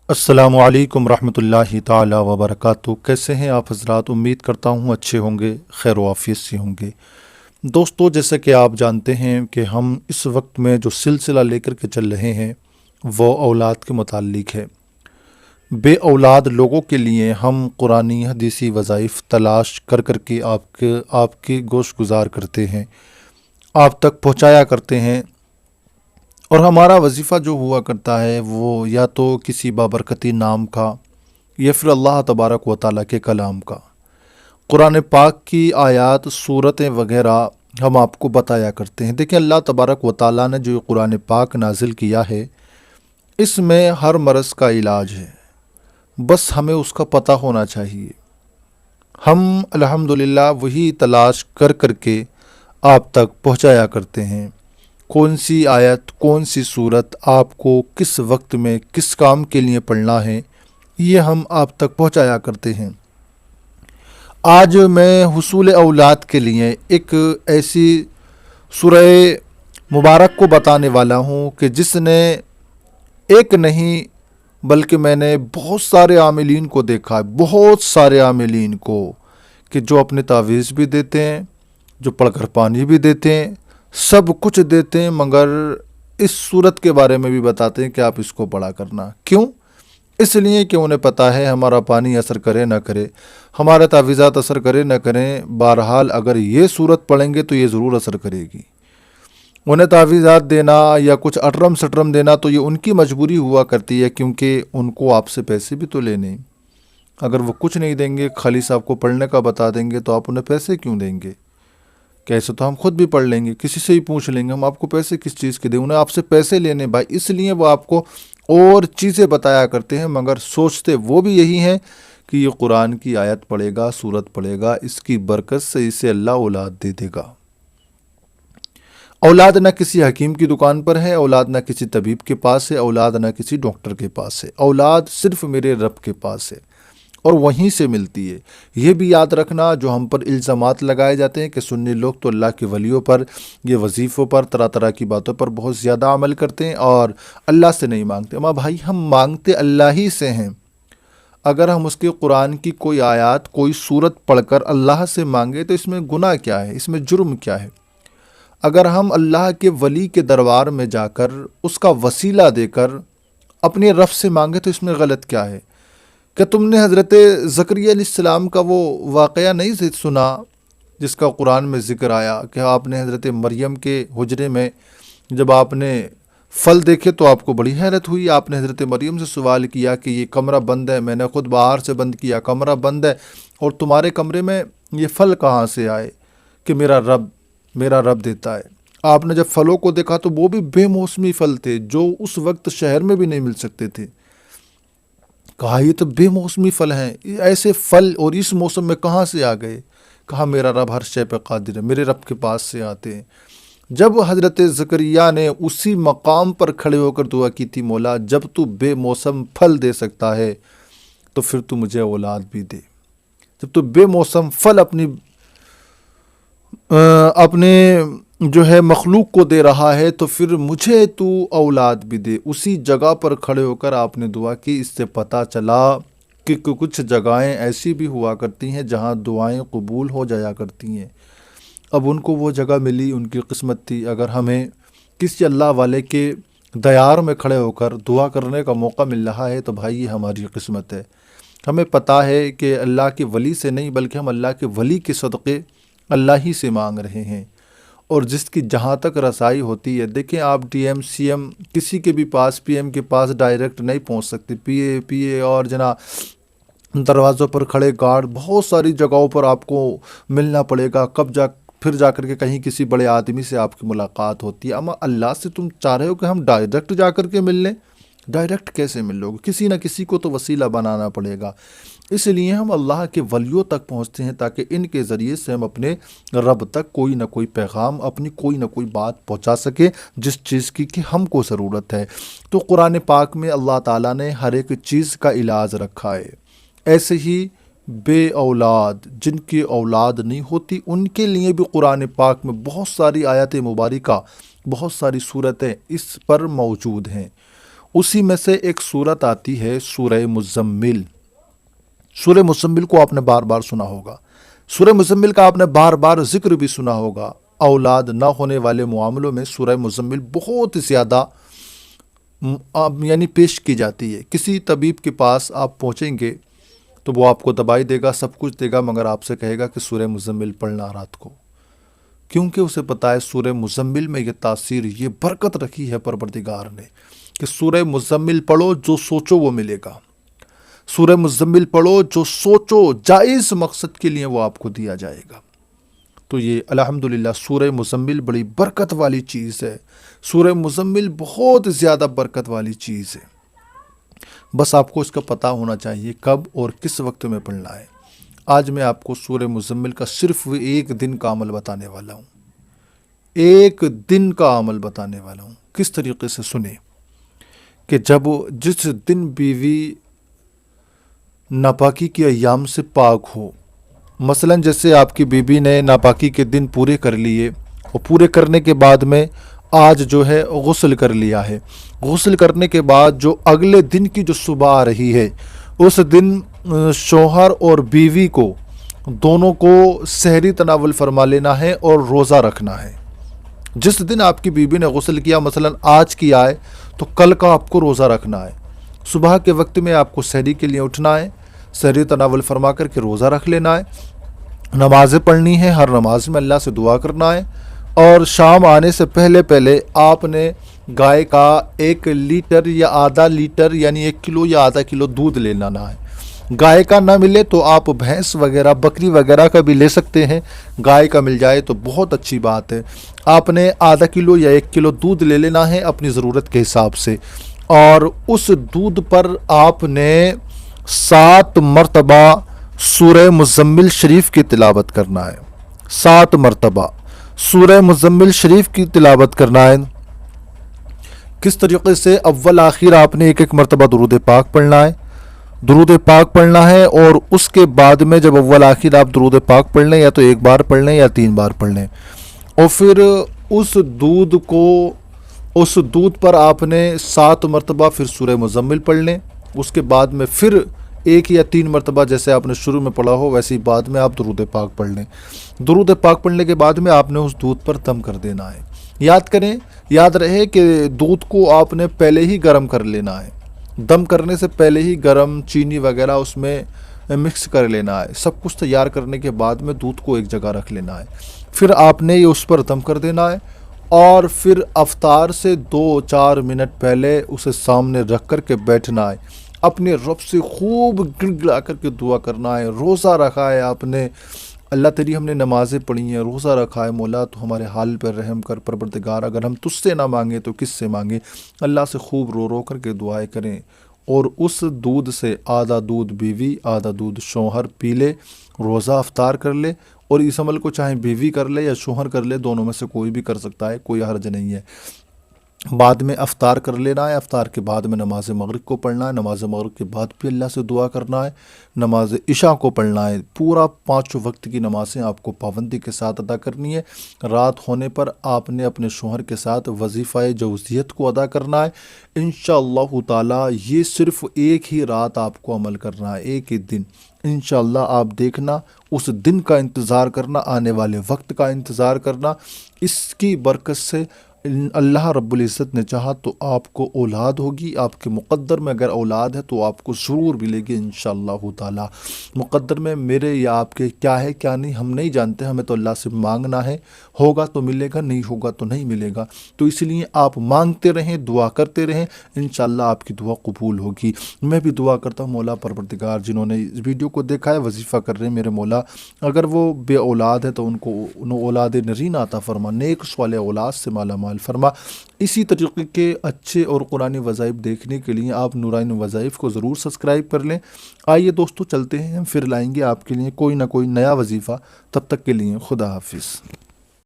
अस्सलामु अलैकुम रहमतुल्लाहि ताला वबरकातुहू। कैसे हैं आप हज़रात? उम्मीद करता हूँ अच्छे होंगे, खैर व आफियत से होंगे। दोस्तों, जैसे कि आप जानते हैं कि हम इस वक्त में जो सिलसिला लेकर के चल रहे हैं वो औलाद के मुताल्लिक है। बे औलाद लोगों के लिए हम कुरानी हदीसी वज़ाइफ तलाश कर कर के आपके गोश गुजार करते हैं, आप तक पहुँचाया करते हैं। और हमारा वजीफ़ा जो हुआ करता है वो या तो किसी बाबरकती नाम का या फिर अल्लाह तबारक व तआला के कलाम का, कुरान पाक की आयत सूरतें वगैरह हम आपको बताया करते हैं। देखिए, अल्लाह तबारक व तआला ने जो कुरान पाक नाजिल किया है इसमें हर मरज़ का इलाज है, बस हमें उसका पता होना चाहिए। हम अल्हम्दुलिल्लाह वही तलाश कर कर के आप तक पहुँचाया करते हैं। कौन सी आयत, कौन सी सूरत आपको किस वक्त में किस काम के लिए पढ़ना है, ये हम आप तक पहुंचाया करते हैं। आज मैं हुसूल औलाद के लिए एक ऐसी सूरह मुबारक को बताने वाला हूँ कि जिसने एक नहीं बल्कि मैंने बहुत सारे आमिलीन को देखा है, बहुत सारे आमिलीन को, कि जो अपने तावीज़ भी देते हैं, जो पढ़कर पानी भी देते हैं, सब कुछ देते हैं, मगर इस सूरत के बारे में भी बताते हैं कि आप इसको पढ़ा करना। क्यों? इसलिए कि उन्हें पता है हमारा पानी असर करे ना करे, हमारे तावीज़ात असर करे ना करें, बहरहाल अगर ये सूरत पढ़ेंगे तो ये ज़रूर असर करेगी। उन्हें तावीज़ात देना या कुछ अटरम सटरम देना तो ये उनकी मजबूरी हुआ करती है, क्योंकि उनको आपसे पैसे भी तो लेने। अगर वो कुछ नहीं देंगे, खाली साहब को पढ़ने का बता देंगे, तो आप उन्हें पैसे क्यों देंगे? कैसे तो हम खुद भी पढ़ लेंगे, किसी से ही पूछ लेंगे, हम आपको पैसे किस चीज़ के दें? उन्हें आपसे पैसे लेने भाई, इसलिए वो आपको और चीज़ें बताया करते हैं, मगर सोचते वो भी यही हैं कि ये कुरान की आयत पढ़ेगा, सूरत पढ़ेगा, इसकी बरकत से इसे अल्लाह औलाद दे देगा। औलाद ना किसी हकीम की दुकान पर है, औलाद ना किसी तबीब के पास है, औलाद ना किसी डॉक्टर के पास है, औलाद सिर्फ मेरे रब के पास है और वहीं से मिलती है। ये भी याद रखना, जो हम पर इल्ज़ामात लगाए जाते हैं कि सुन्नी लोग तो अल्लाह के वलियों पर, ये वजीफ़ों पर, तरह तरह की बातों पर बहुत ज़्यादा अमल करते हैं और अल्लाह से नहीं मांगते। माँ भाई, हम मांगते अल्लाह ही से हैं। अगर हम उसके कुरान की कोई आयत, कोई सूरत पढ़कर अल्लाह से मांगे तो इसमें गुनाह क्या है, इसमें जुर्म क्या है? अगर हम अल्लाह के वली के दरबार में जाकर उसका वसीला देकर अपने रब से मांगे तो इसमें गलत क्या है? क्या तुमने हज़रत ज़करिया अलैहिस्सलाम का वो वाक़या नहीं सुना जिसका कुरान में ज़िक्र आया कि आपने हज़रत मरियम के हुजरे में जब आपने फल देखे तो आपको बड़ी हैरत हुई। आपने हज़रत मरियम से सवाल किया कि ये कमरा बंद है, मैंने ख़ुद बाहर से बंद किया, कमरा बंद है, और तुम्हारे कमरे में ये फल कहाँ से आए? कि मेरा रब देता है। आपने जब फलों को देखा तो वो भी बेमौसमी फल थे जो उस वक्त शहर में भी नहीं मिल सकते थे। कहा ये तो बेमौसमी फल हैं, ऐसे फल और इस मौसम में कहाँ से आ गए? कहा मेरा रब हर शय पे कादिर है, मेरे रब के पास से आते हैं। जब हज़रत ज़करिया ने उसी मकाम पर खड़े होकर दुआ की थी, मौला जब तू बेमौसम फल दे सकता है तो फिर तू मुझे औलाद भी दे। जब तू बेमौसम फल अपने जो है मखलूक को दे रहा है तो फिर मुझे तू औलाद भी दे। उसी जगह पर खड़े होकर आपने दुआ की। इससे पता चला कि कुछ जगहें ऐसी भी हुआ करती हैं जहां दुआएं कबूल हो जाया करती हैं। अब उनको वो जगह मिली, उनकी किस्मत थी। अगर हमें किसी अल्लाह वाले के दयार में खड़े होकर दुआ करने का मौका मिल रहा है तो भाई ये हमारी किस्मत है। हमें पता है कि अल्लाह के वली से नहीं बल्कि हम अल्लाह के वली के सदक़े अल्लाह ही से मांग रहे हैं। और जिसकी जहाँ तक रसाई होती है, देखें आप डीएम सीएम किसी के भी पास, पीएम के पास डायरेक्ट नहीं पहुँच सकते। पीए और जना दरवाज़ों पर खड़े गार्ड, बहुत सारी जगहों पर आपको मिलना पड़ेगा। फिर जाकर के कहीं किसी बड़े आदमी से आपकी मुलाकात होती है। अमा अल्लाह से तुम चाह रहे हो कि हम डायरेक्ट जा कर के मिल लें? डायरेक्ट कैसे मिल लोगे? किसी न किसी को तो वसीला बनाना पड़ेगा। इसलिए हम अल्लाह के वलियों तक पहुँचते हैं ताकि इनके ज़रिए से हम अपने रब तक कोई ना कोई पैगाम, अपनी कोई ना कोई बात पहुँचा सके जिस चीज़ की कि हमको ज़रूरत है। तो कुरान पाक में अल्लाह ताला ने हर एक चीज़ का इलाज रखा है। ऐसे ही बे औलाद, जिनकी औलाद नहीं होती, उनके लिए भी कुरान पाक में बहुत सारी आयत मुबारका, बहुत सारी सूरतें इस पर मौजूद हैं। اسی میں سے ایک صورت آتی ہے سورہ مزمل۔ سورہ مزمل کو آپ نے بار بار سنا ہوگا، سورہ مزمل کا آپ نے بار بار ذکر بھی سنا ہوگا۔ اولاد نہ ہونے والے معاملوں میں سورہ مزمل بہت زیادہ یعنی پیش کی جاتی ہے۔ کسی طبیب کے پاس آپ پہنچیں گے تو وہ آپ کو دوائی دے گا، سب کچھ دے گا، مگر آپ سے کہے گا کہ سورہ مزمل پڑھنا رات کو، کیونکہ اسے پتہ ہے سورہ مزمل میں یہ تاثیر، یہ برکت رکھی ہے پروردگار نے کہ سورہ مزمل پڑھو، جو سوچو وہ ملے گا۔ سورہ مزمل پڑھو، جو سوچو جائز مقصد کے لیے وہ آپ کو دیا جائے گا۔ تو یہ الحمدللہ سورہ مزمل بڑی برکت والی چیز ہے، سورہ مزمل بہت زیادہ برکت والی چیز ہے۔ بس آپ کو اس کا پتہ ہونا چاہیے کب اور کس وقت میں پڑھنا ہے۔ آج میں آپ کو سورہ مزمل کا صرف ایک دن کا عمل بتانے والا ہوں، ایک دن کا عمل بتانے والا ہوں۔ کس طریقے سے سنیں کہ جس دن بیوی ناپاکی کے ایام سے پاک ہو، مثلا جیسے آپ کی بیوی نے ناپاکی کے دن پورے کر لیے اور پورے کرنے کے بعد میں آج جو ہے غسل کر لیا ہے، غسل کرنے کے بعد جو اگلے دن کی جو صبح آ رہی ہے، اس دن شوہر اور بیوی کو دونوں کو سحری تناول فرما لینا ہے اور روزہ رکھنا ہے۔ جس دن آپ کی بیوی نے غسل کیا، مثلا آج کیا ہے، تو کل کا آپ کو روزہ رکھنا ہے۔ صبح کے وقت میں آپ کو سحری کے لیے اٹھنا ہے، سحری تناول فرما کر کے روزہ رکھ لینا ہے، نمازیں پڑھنی ہے، ہر نماز میں اللہ سے دعا کرنا ہے، اور شام آنے سے پہلے آپ نے گائے کا 1 لیٹر یا آدھا لیٹر یعنی 1 کلو یا آدھا کلو دودھ لے لینا ہے۔ گائے کا نہ ملے تو آپ بھینس وغیرہ بکری وغیرہ کا بھی لے سکتے ہیں، گائے کا مل جائے تو بہت اچھی بات ہے۔ آپ نے آدھا کلو یا 1 کلو دودھ لے لینا ہے اپنی ضرورت کے حساب سے، اور اس دودھ پر آپ نے 7 مرتبہ سورہ مزمل شریف کی تلاوت کرنا ہے، 7 مرتبہ سورہ مزمل شریف کی تلاوت کرنا ہے۔ کس طریقے سے؟ اول آخر آپ نے ایک مرتبہ درود پاک پڑھنا ہے، درود پاک پڑھنا ہے، اور اس کے بعد میں جب اول آخر آپ درود پاک پڑھ لیں، یا تو 1 بار پڑھ لیں یا 3 بار پڑھ لیں، اور پھر اس دودھ پر آپ نے 7 مرتبہ پھر سورہ مزمل پڑھ لیں۔ اس کے بعد میں پھر 1 یا 3 مرتبہ جیسے آپ نے شروع میں پڑھا ہو ویسے ہی بعد میں آپ درود پاک پڑھ لیں۔ درود پاک پڑھنے کے بعد میں آپ نے اس دودھ پر دم کر دینا ہے۔ یاد رہے کہ دودھ کو آپ نے پہلے ہی گرم کر لینا ہے، دم کرنے سے پہلے ہی گرم چینی وغیرہ اس میں مکس کر لینا ہے۔ سب کچھ تیار کرنے کے بعد میں دودھ کو ایک جگہ رکھ لینا ہے، پھر آپ نے یہ اس پر دم کر دینا ہے، اور پھر افطار سے 2-4 منٹ پہلے اسے سامنے رکھ کر کے بیٹھنا ہے، اپنے رب سے خوب گڑگڑا کر کے دعا کرنا ہے۔ روزہ رکھا ہے آپ نے، اللہ تیری ہم نے نمازیں پڑھی ہیں، روزہ رکھا ہے، مولا تو ہمارے حال پر رحم کر، پروردگار اگر ہم تجھ سے نہ مانگیں تو کس سے مانگیں؟ اللہ سے خوب رو رو کر کے دعائیں کریں، اور اس دودھ سے آدھا دودھ بیوی آدھا دودھ شوہر پی لے، روزہ افطار کر لے، اور اس عمل کو چاہے بیوی کر لے یا شوہر کر لے، دونوں میں سے کوئی بھی کر سکتا ہے، کوئی حرج نہیں ہے۔ بعد میں افطار کر لینا ہے، افطار کے بعد میں نماز مغرب کو پڑھنا ہے، نماز مغرب کے بعد بھی اللہ سے دعا کرنا ہے، نماز عشاء کو پڑھنا ہے۔ پورا 5 وقت کی نمازیں آپ کو پابندی کے ساتھ ادا کرنی ہے۔ رات ہونے پر آپ نے اپنے شوہر کے ساتھ وظیفہ جوزیت کو ادا کرنا ہے انشاءاللہ تعالی۔ یہ صرف ایک ہی رات آپ کو عمل کرنا ہے، ایک ہی دن۔ انشاءاللہ آپ دیکھنا، اس دن کا انتظار کرنا، آنے والے وقت کا انتظار کرنا، اس کی برکت سے اللہ رب العزت نے چاہا تو آپ کو اولاد ہوگی۔ آپ کے مقدر میں اگر اولاد ہے تو آپ کو ضرور ملے گی انشاءاللہ تعالی۔ مقدر میں میرے یا آپ کے کیا ہے کیا نہیں ہم نہیں جانتے، ہمیں تو اللہ سے مانگنا ہے، ہوگا تو ملے گا، نہیں ہوگا تو نہیں ملے گا۔ تو اس لیے آپ مانگتے رہیں، دعا کرتے رہیں، انشاءاللہ آپ کی دعا قبول ہوگی۔ میں بھی دعا کرتا ہوں مولا پروردگار جنہوں نے اس ویڈیو کو دیکھا ہے، وظیفہ کر رہے ہیں، میرے مولا اگر وہ بے اولاد ہے تو ان کو اولاد نرین عطا فرما، نیک صالح اولاد سے مالا مال فرما۔ اسی طریقے کے اچھے اور قرآنی وظائف دیکھنے کے لیے آپ نورانی وظائف کو ضرور سبسکرائب کر لیں۔ آئیے دوستو چلتے ہیں، ہم پھر لائیں گے آپ کے لیے کوئی نہ کوئی نیا وظیفہ، تب تک کے لیے خدا حافظ۔